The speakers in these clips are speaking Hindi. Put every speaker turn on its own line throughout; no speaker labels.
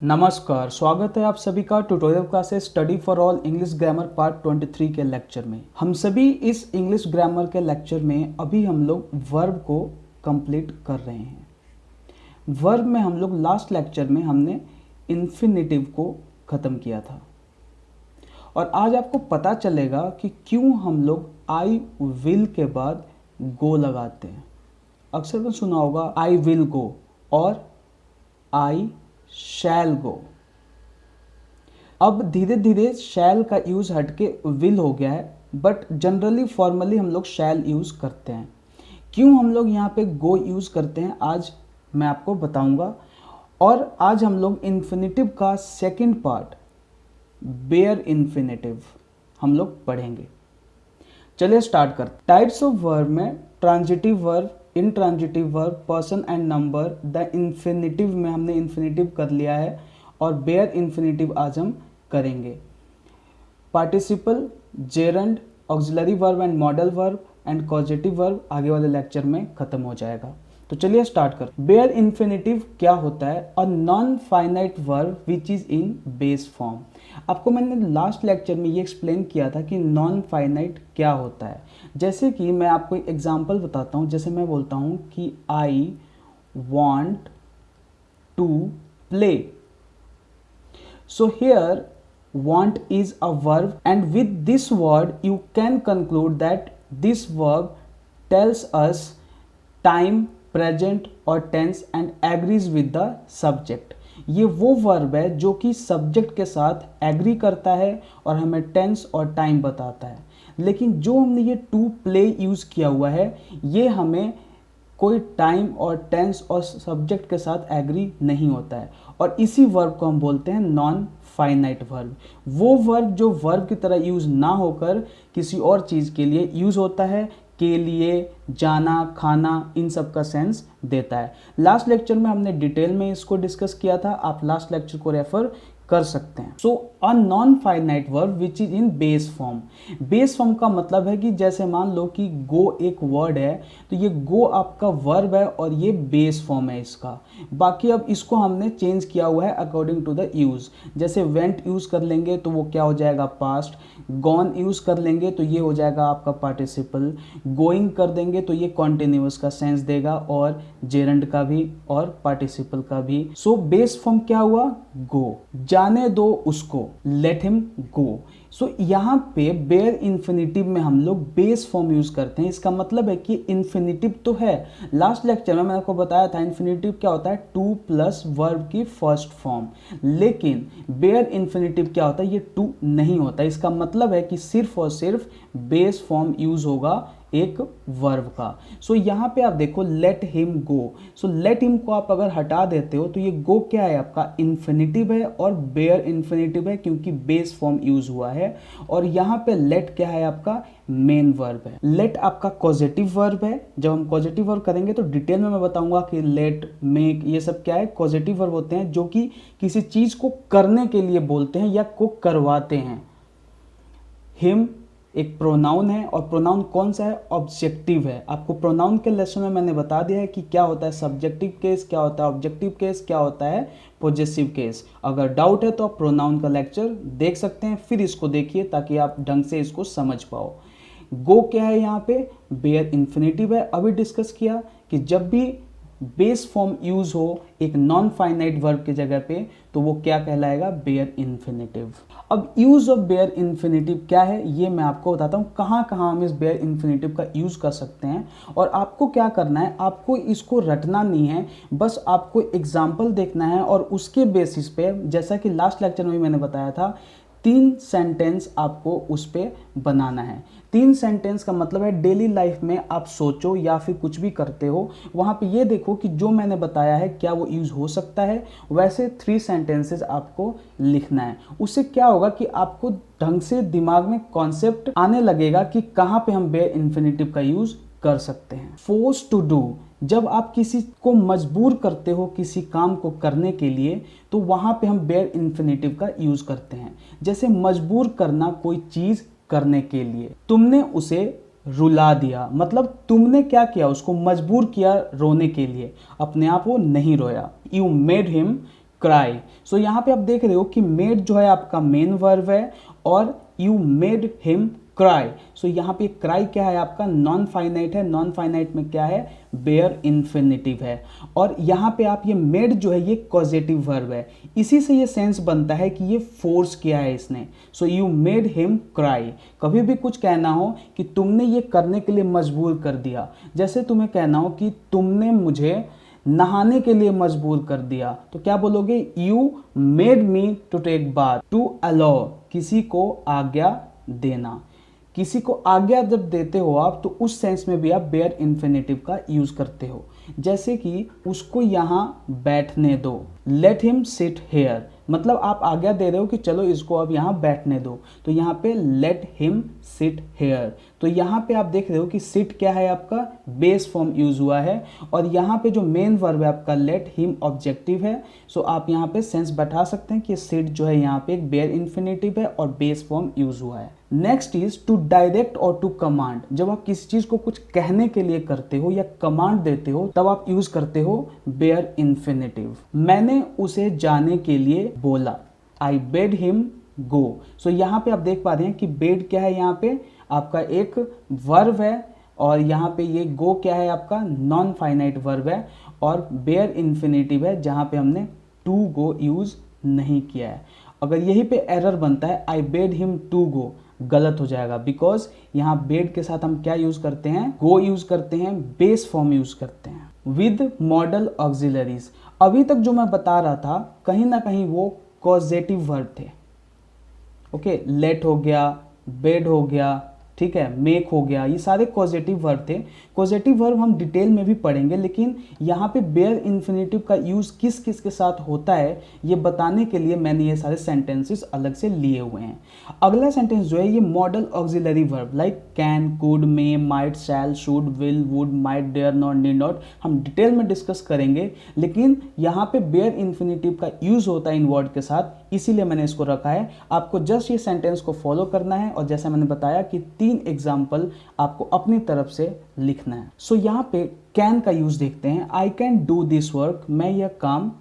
नमस्कार, स्वागत है आप सभी का tutorial classes study for all English grammar part 23 के लेक्चर में। हम सभी इस इंग्लिश ग्रामर के लेक्चर में अभी हम लोग वर्ब को कंप्लीट कर रहे हैं। वर्ब में हम लोग लास्ट लेक्चर में हमने इन्फिनेटिव को ख़त्म किया था और आज आपको पता चलेगा कि क्यों हम लोग आई विल के बाद गो लगाते हैं। अक्सर तो सुना होगा आई विल गो और आई शैल गो। अब धीरे धीरे शैल का यूज़ हटके विल हो गया है, बट जनरली फॉर्मली हम लोग शैल यूज़ करते हैं। क्यों हम लोग यहाँ पे गो यूज़ करते हैं आज मैं आपको बताऊंगा। और आज हम लोग इन्फिनेटिव का सेकंड पार्ट बेयर इन्फिनेटिव हम लोग पढ़ेंगे। चलिए स्टार्ट करते। टाइप्स ऑफ वर्ब में transitive verb, intransitive verb, person and number, the infinitive में हमने इन्फिनेटिव कर लिया है और बेयर इन्फिनेटिव आज हम करेंगे। Participle, gerund, auxiliary verb and modal verb and causative verb आगे वाले लेक्चर में खत्म हो जाएगा। तो चलिए स्टार्ट कर। बेयर इन्फिनेटिव क्या होता है? अ non finite verb which is in base form. आपको मैंने लास्ट लेक्चर में ये एक्सप्लेन किया था कि नॉन फाइनाइट क्या होता है। जैसे कि मैं आपको एक एग्जांपल बताता हूँ। जैसे मैं बोलता हूँ कि I want to play. So here want is a verb and with this word you can conclude that this verb tells us time, present और tense and agrees with the subject। ये वो वर्ब है जो कि सब्जेक्ट के साथ एग्री करता है और हमें टेंस और टाइम बताता है। लेकिन जो हमने ये टू प्ले यूज़ किया हुआ है ये हमें कोई टाइम और टेंस और सब्जेक्ट के साथ एग्री नहीं होता है और इसी वर्ब को हम बोलते हैं नॉन फाइनाइट वर्ब। वो वर्ब जो वर्ब की तरह यूज़ ना होकर किसी और चीज़ के लिए यूज़ होता है, के लिए, जाना, खाना, इन सब का सेंस देता है। लास्ट लेक्चर में हमने डिटेल में इसको डिस्कस किया था, आप लास्ट लेक्चर को रेफर कर सकते हैं। So a non finite verb which is in base form. Base form का मतलब है कि जैसे मान लो कि गो एक वर्ड है तो ये गो आपका वर्ब है और ये बेस फॉर्म है इसका। बाकी अब इसको हमने चेंज किया हुआ है अकॉर्डिंग टू द यूज। जैसे वेंट यूज कर लेंगे तो वो क्या हो जाएगा? पास्ट। गॉन यूज कर लेंगे तो ये हो जाएगा आपका पार्टिसिपल। गोइंग कर देंगे तो ये कॉन्टिन्यूअस का सेंस देगा और जेरंड का भी और पार्टिसिपल का भी। सो बेस फॉर्म क्या हुआ? गो। जाने दो उसको, लेट हिम गो। सो यहाँ पे बेयर इन्फिनेटिव में हम लोग बेस फॉर्म यूज करते हैं। इसका मतलब है कि इन्फिनेटिव तो है, लास्ट लेक्चर में मैंने आपको बताया था इन्फिनेटिव क्या होता है? टू प्लस वर्ब की फर्स्ट फॉर्म। लेकिन बेयर इन्फिनेटिव क्या होता है? ये टू नहीं होता। इसका मतलब है कि सिर्फ और सिर्फ बेस फॉर्म यूज होगा एक वर्ब का। सो यहाँ पे आप देखो let him go. So let him को आप अगर हटा देते हो तो ये गो क्या है? आपका इन्फिनेटिव है और बेयर इन्फिनेटिव है क्योंकि बेस फॉर्म यूज हुआ है। और यहाँ पे लेट क्या है? आपका मेन वर्ब है। लेट आपका कॉजेटिव वर्ब है। जब हम कॉजेटिव वर्ब करेंगे तो डिटेल में मैं बताऊंगा कि लेट, मेक, ये सब क्या है? कॉजेटिव वर्ब होते हैं जो कि किसी चीज को करने के लिए बोलते हैं या को करवाते हैं। हिम एक प्रोनाउन है और प्रोनाउन कौन सा है? ऑब्जेक्टिव है। आपको प्रोनाउन के लेसन में मैंने बता दिया है कि क्या होता है सब्जेक्टिव केस, क्या होता है ऑब्जेक्टिव केस, क्या होता है पॉजेसिव केस। अगर डाउट है तो आप प्रोनाउन का लेक्चर देख सकते हैं, फिर इसको देखिए ताकि आप ढंग से इसको समझ पाओ। गो क्या है? यहाँ पे बेयर इन्फिनेटिव है। अभी डिस्कस किया कि जब भी बेस फॉर्म यूज हो एक नॉन फाइनाइट वर्ब की जगह पे तो वो क्या कहलाएगा? Bare infinitive. अब यूज ऑफ बेयर इन्फिनेटिव क्या है ये मैं आपको बताता हूँ, कहाँ कहाँ हम इस बेयर इन्फिनेटिव का यूज कर सकते हैं। और आपको क्या करना है? आपको इसको रटना नहीं है, बस आपको एग्जाम्पल देखना है और उसके बेसिस पे, जैसा कि लास्ट लेक्चर में भी मैंने बताया था, 3 सेंटेंस आपको उस पर बनाना है। 3 सेंटेंस का मतलब है डेली लाइफ में आप सोचो या फिर कुछ भी करते हो वहाँ पे ये देखो कि जो मैंने बताया है क्या वो यूज़ हो सकता है। वैसे 3 सेंटेंसेस आपको लिखना है। उससे क्या होगा कि आपको ढंग से दिमाग में कॉन्सेप्ट आने लगेगा कि कहाँ पे हम बेयर इन्फिनेटिव का यूज़ कर सकते हैं। फोर्स टू डू, जब आप किसी को मजबूर करते हो किसी काम को करने के लिए तो वहाँ पे हम बेयर इन्फिनेटिव का यूज़ करते हैं। जैसे मजबूर करना कोई चीज़ करने के लिए, तुमने उसे रुला दिया, मतलब तुमने क्या किया? उसको मजबूर किया रोने के लिए, अपने आप वो नहीं रोया। You made him cry. So यहाँ पे आप देख रहे हो कि मेड जो है आपका मेन वर्ब है और you made him cry. So यहाँ पे क्राई क्या है आपका नॉन फाइनाइट है, नॉन फाइनाइट में क्या है बेयर इन्फिनिटिव है, और यहाँ पे आप ये मेड जो है ये कॉजेटिव वर्ब है। इसी से ये सेंस बनता है कि ये फोर्स किया है इसने। So you made him cry. कभी भी कुछ कहना हो कि तुमने ये करने के लिए मजबूर कर दिया, जैसे तुम्हें कहना हो कि तुमने मुझे नहाने के लिए मजबूर कर दिया, तो क्या बोलोगे you made me to take bath. To allow किसी को आज्ञा देना, किसी को आज्ञा जब देते हो आप तो उस सेंस में भी आप बेयर इन्फिनिटिव का यूज करते हो। जैसे कि उसको यहाँ बैठने दो, लेट हिम सिट हेयर, मतलब आप आज्ञा दे रहे हो कि चलो इसको अब यहाँ बैठने दो, तो यहाँ पे लेट हिम सिट हेयर। तो यहाँ पे आप देख रहे हो कि सिट क्या है आपका बेस फॉर्म यूज हुआ है, और यहाँ पे जो मेन वर्ब है आपका लेट हिम ऑब्जेक्टिव है। सो आप यहाँ पे सेंस बैठा सकते हैं कि सिट जो है यहाँ पे एक बेयर इन्फिनिटिव है और बेस फॉर्म यूज हुआ है। नेक्स्ट इज टू डायरेक्ट और टू कमांड। जब आप किसी चीज को कुछ कहने के लिए करते हो या कमांड देते हो तब आप यूज करते हो बेयर इन्फिनिटिव। मैंने उसे जाने के लिए बोला, आई बेड हिम गो। सो यहाँ पे आप देख पा रहे हैं कि बेड क्या है यहाँ पे आपका एक वर्ब है, और यहाँ पे ये गो क्या है आपका नॉन फाइनाइट वर्ब है, और बेयर इन्फिनिटिव है जहाँ पे हमने टू गो यूज नहीं किया है। अगर यही पे एरर बनता है आई बेड हिम टू गो, गलत हो जाएगा, बिकॉज यहाँ बेड के साथ हम क्या यूज करते हैं गो यूज करते हैं, बेस फॉर्म यूज करते हैं विद मॉडल ऑक्सिलरीज। अभी तक जो मैं बता रहा था कहीं ना कहीं वो कॉजेटिव वर्ब थे। ओके, लेट हो गया, बेड हो गया, ठीक है, मेक हो गया, ये सारे कॉजेटिव वर्ब थे। कॉजेटिव वर्ब हम डिटेल में भी पढ़ेंगे, लेकिन यहाँ पे बेयर इन्फिनिटिव का यूज किस किस के साथ होता है ये बताने के लिए मैंने ये सारे सेंटेंसेस अलग से लिए हुए हैं। अगला सेंटेंस जो है ये model auxiliary verb like can, could, may, might, shall, should, will, would, might, dare, not, need not हम डिटेल में डिस्कस करेंगे, लेकिन यहाँ पे बेयर इन्फिनिटिव का यूज होता है इन वर्ड के साथ, इसीलिए मैंने इसको रखा है। आपको जस्ट ये सेंटेंस को फॉलो करना है, और जैसा मैंने बताया कि 3 एग्जाम्पल आपको अपनी तरफ से लिखना है। सो यहाँ पे कैन का यूज देखते हैं। आई कैन डू दिस वर्क, मैं यह काम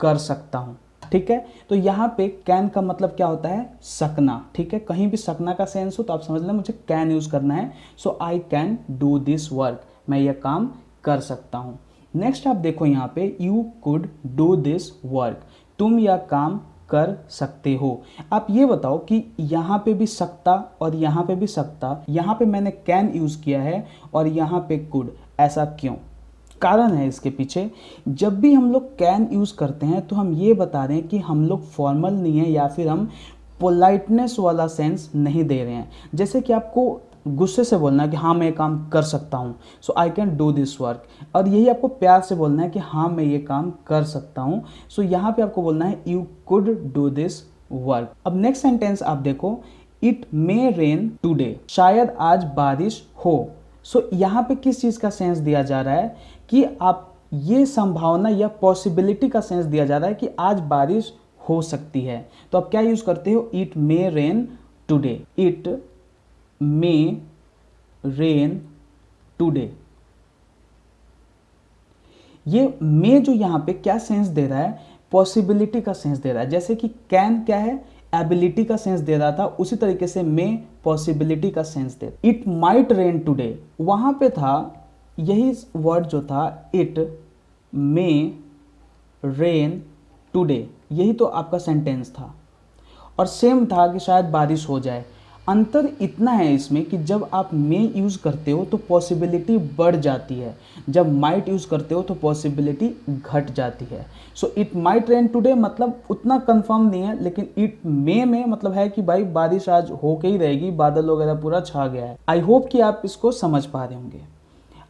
कर सकता हूँ, ठीक है। तो यहाँ पे कैन का मतलब क्या होता है सकना, ठीक है। कहीं भी सकना का सेंस हो तो आप समझ लें मुझे कैन यूज करना है। So I can do this work, मैं यह काम कर सकता हूँ। नेक्स्ट आप देखो यहाँ पे you could do this work, तुम यह काम कर सकते हो। आप ये बताओ कि यहाँ पे भी सकता और यहाँ पे भी सकता, यहाँ पे मैंने कैन यूज किया है और यहाँ पे कुड, ऐसा क्यों? कारण है इसके पीछे। जब भी हम लोग कैन यूज करते हैं तो हम ये बता रहे हैं कि हम लोग फॉर्मल नहीं है या फिर हम पोलाइटनेस वाला सेंस नहीं दे रहे हैं। जैसे कि आपको गुस्से से बोलना है कि हाँ मैं ये काम कर सकता हूँ, so I can do this work, और यही आपको प्यार से बोलना है कि हाँ मैं ये काम कर सकता हूँ। सो यहाँ पे आपको बोलना है you could do this work. अब नेक्स्ट सेंटेंस आप देखो, इट मे रेन टूडे, शायद आज बारिश हो। सो यहाँ पे किस चीज़ का सेंस दिया जा रहा है कि आप ये संभावना या पॉसिबिलिटी का सेंस दिया जा रहा है कि आज बारिश हो सकती है। तो आप क्या यूज करते हो, it may rain today, it may rain today. ये मे जो यहाँ पे क्या सेंस दे रहा है, पॉसिबिलिटी का सेंस दे रहा है। जैसे कि कैन क्या है एबिलिटी का सेंस दे रहा था, उसी तरीके से मे पॉसिबिलिटी का sense they. It might rain today, वहां पे था यही वर्ड जो था इट मे रेन टूडे, यही तो आपका सेंटेंस था, और सेम था कि शायद बारिश हो जाए। अंतर इतना है इसमें कि जब आप मे यूज़ करते हो तो पॉसिबिलिटी बढ़ जाती है, जब माइट यूज़ करते हो तो पॉसिबिलिटी घट जाती है। So it might rain today मतलब उतना कंफर्म नहीं है, लेकिन इट मे में मतलब है कि भाई बारिश आज होके ही रहेगी, बादल वगैरह पूरा छा गया है। आई होप कि आप इसको समझ पा रहे होंगे।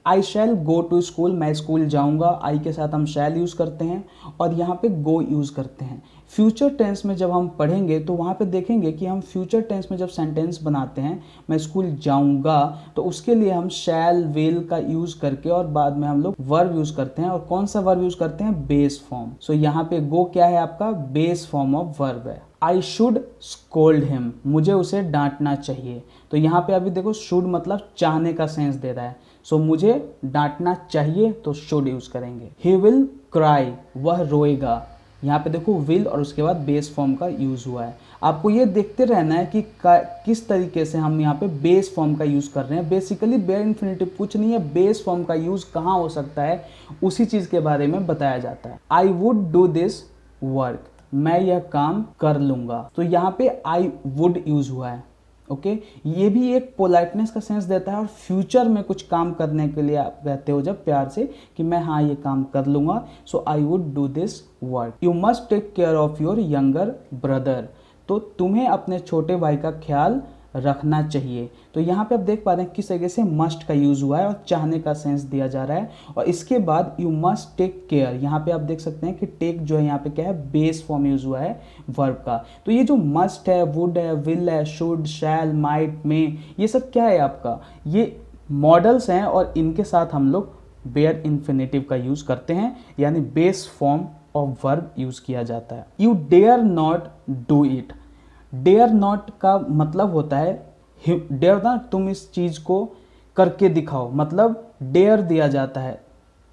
आई शैल गो टू स्कूल, मैं स्कूल जाऊंगा, आई के साथ हम शैल यूज़ करते हैं और यहाँ पे गो यूज़ करते हैं। फ्यूचर टेंस में जब हम पढ़ेंगे तो वहाँ पे देखेंगे कि हम फ्यूचर टेंस में जब सेंटेंस बनाते हैं, मैं स्कूल जाऊंगा, तो उसके लिए हम शैल विल का यूज़ करके और बाद में हम लोग वर्ब यूज़ करते हैं। और कौन सा वर्ब यूज़ करते हैं, बेस फॉर्म। सो यहाँ पे गो क्या है आपका बेस फॉर्म ऑफ वर्ब है। आई शुड स्कोल्ड हिम, मुझे उसे डांटना चाहिए। तो यहाँ पे अभी देखो शुड मतलब चाहने का सेंस दे रहा है। सो मुझे डांटना चाहिए तो शुड यूज करेंगे। ही विल क्राई, वह रोएगा। यहाँ पे देखो विल और उसके बाद बेस फॉर्म का यूज़ हुआ है। आपको ये देखते रहना है कि किस तरीके से हम यहाँ पे बेस फॉर्म का यूज़ कर रहे हैं। बेसिकली बेयर इन्फिनेटिव कुछ नहीं है, बेस फॉर्म का यूज़ कहाँ हो सकता है उसी चीज़ के बारे में बताया जाता है। आई वुड डू दिस वर्क, मैं यह काम कर लूँगा। तो यहाँ पे आई वुड यूज़ हुआ है। ओके ये भी एक पोलाइटनेस का सेंस देता है और फ्यूचर में कुछ काम करने के लिए आप कहते हो जब प्यार से कि मैं हाँ ये काम कर लूँगा। So I would do this work. You must take care of your younger brother, तो तुम्हें अपने छोटे भाई का ख्याल रखना चाहिए। तो यहाँ पे आप देख पा रहे हैं किस तरीके से मस्ट का यूज़ हुआ है और चाहने का सेंस दिया जा रहा है। और इसके बाद यू मस्ट टेक केयर, यहाँ पे आप देख सकते हैं कि टेक जो है यहाँ पे क्या है, बेस फॉर्म यूज़ हुआ है वर्ब का। तो ये जो मस्ट है, वुड है, विल है, शुड, शैल, माइट, मे, ये सब क्या है आपका, ये मॉडल्स हैं और इनके साथ हम लोग बेयर इन्फिनेटिव का यूज़ करते हैं, यानी base form of verb use किया जाता है। You dare not do it, dare not का मतलब होता है डेयर ना, तुम इस चीज़ को करके दिखाओ, मतलब डेयर दिया जाता है।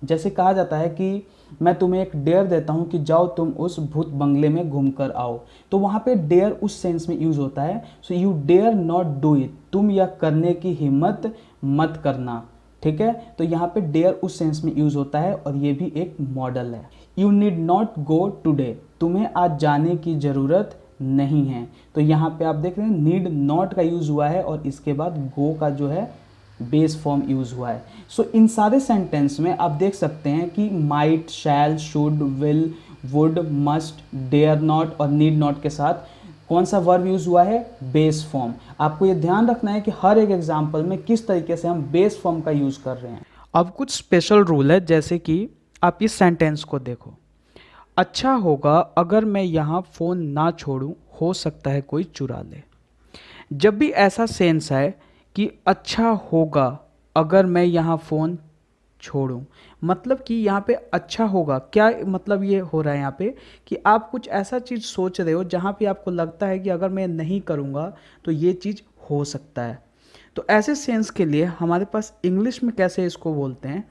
जैसे कहा जाता है कि मैं तुम्हें एक डेयर देता हूँ कि जाओ तुम उस भूत बंगले में घूम कर आओ, तो वहाँ पे डेयर उस सेंस में यूज़ होता है। So you dare not do it, तुम यह करने की हिम्मत मत करना। ठीक है, तो यहाँ पे डेयर उस सेंस में यूज़ होता है और ये भी एक मॉडल है। You need not go today, तुम्हें आज जाने की ज़रूरत नहीं है। तो यहाँ पे आप देख रहे हैं नीड नॉट का यूज़ हुआ है और इसके बाद गो का जो है बेस फॉर्म यूज़ हुआ है। सो इन सारे सेंटेंस में आप देख सकते हैं कि might, shall, should, will, would, must, dare not और नीड नॉट के साथ कौन सा वर्ब यूज़ हुआ है, बेस फॉर्म। आपको ये ध्यान रखना है कि हर एक एग्जाम्पल में किस तरीके से हम बेस फॉर्म का यूज़ कर रहे हैं। अब कुछ स्पेशल रूल है, जैसे कि आप इस सेंटेंस को देखो, अच्छा होगा अगर मैं यहाँ फ़ोन ना छोड़ूं, हो सकता है कोई चुरा ले। जब भी ऐसा सेंस है कि अच्छा होगा अगर मैं यहाँ फ़ोन छोड़ूं, मतलब कि यहाँ पे अच्छा होगा, क्या मतलब ये हो रहा है यहाँ पे कि आप कुछ ऐसा चीज़ सोच रहे हो जहाँ पे आपको लगता है कि अगर मैं नहीं करूँगा तो ये चीज़ हो सकता है। तो ऐसे सेंस के लिए हमारे पास इंग्लिश में कैसे इसको बोलते हैं,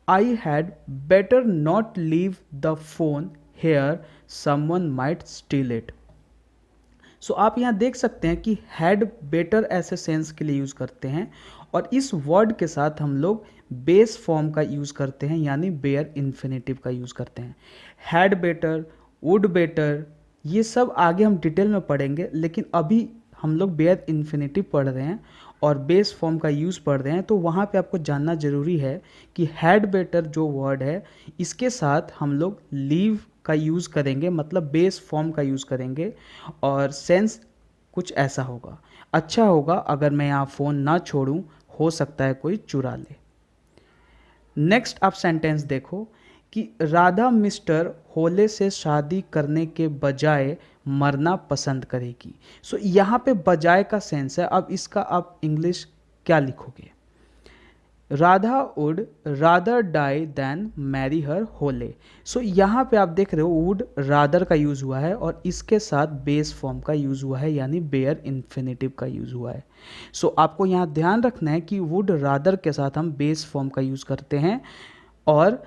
I had better not leave the phone here, someone might steal it. So आप यहाँ देख सकते हैं कि हैड बेटर ऐसे सेंस के लिए यूज़ करते हैं और इस वर्ड के साथ हम लोग बेस फॉर्म का यूज़ करते हैं, यानी बेयर इन्फिनेटिव का यूज़ करते हैं। हैड बेटर, वुड बेटर, ये सब आगे हम डिटेल में पढ़ेंगे, लेकिन अभी हम लोग बेयर इन्फिनेटिव पढ़ रहे हैं और बेस फॉर्म का यूज़ पढ़ रहे हैं। तो वहाँ पे आपको जानना ज़रूरी है कि हैड बेटर जो वर्ड है इसके साथ हम लोग लीव का यूज़ करेंगे, मतलब बेस फॉर्म का यूज़ करेंगे और सेंस कुछ ऐसा होगा, अच्छा होगा अगर मैं यहाँ फ़ोन ना छोड़ूं, हो सकता है कोई चुरा ले। नेक्स्ट आप सेंटेंस देखो कि राधा मिस्टर होले से शादी करने के बजाय मरना पसंद करेगी। सो यहाँ पे बजाय का सेंस है। अब इसका आप इंग्लिश क्या लिखोगे, Radha would rather die than marry her hole. So यहाँ पे आप देख रहे हो वुड रादर का यूज़ हुआ है और इसके साथ बेस फॉर्म का यूज़ हुआ है, यानी बेयर इन्फिनेटिव का यूज़ हुआ है। सो आपको यहाँ ध्यान रखना है कि वुड रादर के साथ हम बेस फॉर्म का यूज़ करते हैं और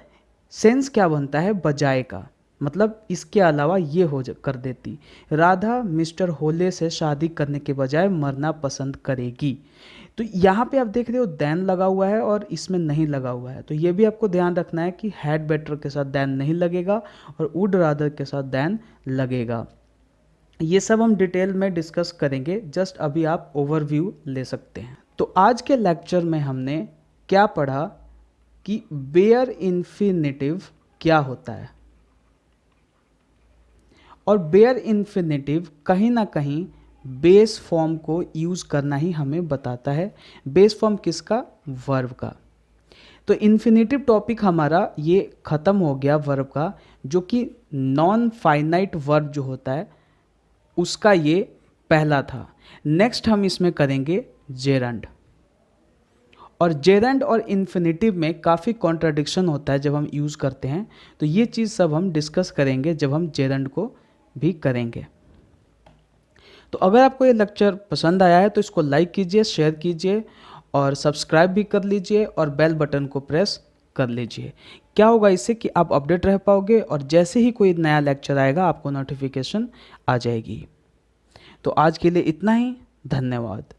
सेंस क्या बनता है, बजाय का, मतलब इसके अलावा ये हो कर देती, राधा मिस्टर होले से शादी करने के बजाय मरना पसंद करेगी। तो यहाँ पे आप देख रहे हो देन लगा हुआ है और इसमें नहीं लगा हुआ है, तो ये भी आपको ध्यान रखना है कि हैड बेटर के साथ देन नहीं लगेगा और वुड रादर के साथ देन लगेगा। ये सब हम डिटेल में डिस्कस करेंगे, जस्ट अभी आप ओवरव्यू ले सकते हैं। तो आज के लेक्चर में हमने क्या पढ़ा कि बेयर इन्फिनेटिव क्या होता है, और बेयर इन्फिनेटिव कहीं ना कहीं बेस फॉर्म को यूज़ करना ही हमें बताता है। बेस फॉर्म किसका, वर्ब का। तो इन्फिनेटिव टॉपिक हमारा ये ख़त्म हो गया वर्ब का, जो कि नॉन फाइनाइट वर्ब जो होता है उसका ये पहला था। नेक्स्ट हम इसमें करेंगे जेरंड, और जेरंड और इन्फिनेटिव में काफ़ी कॉन्ट्राडिक्शन होता है जब हम यूज़ करते हैं, तो ये चीज़ सब हम डिस्कस करेंगे जब हम जेरंड को भी करेंगे। तो अगर आपको ये लेक्चर पसंद आया है तो इसको लाइक कीजिए, शेयर कीजिए और सब्सक्राइब भी कर लीजिए और बेल बटन को प्रेस कर लीजिए। क्या होगा इससे कि आप अपडेट रह पाओगे और जैसे ही कोई नया लेक्चर आएगा आपको नोटिफिकेशन आ जाएगी। तो आज के लिए इतना ही, धन्यवाद।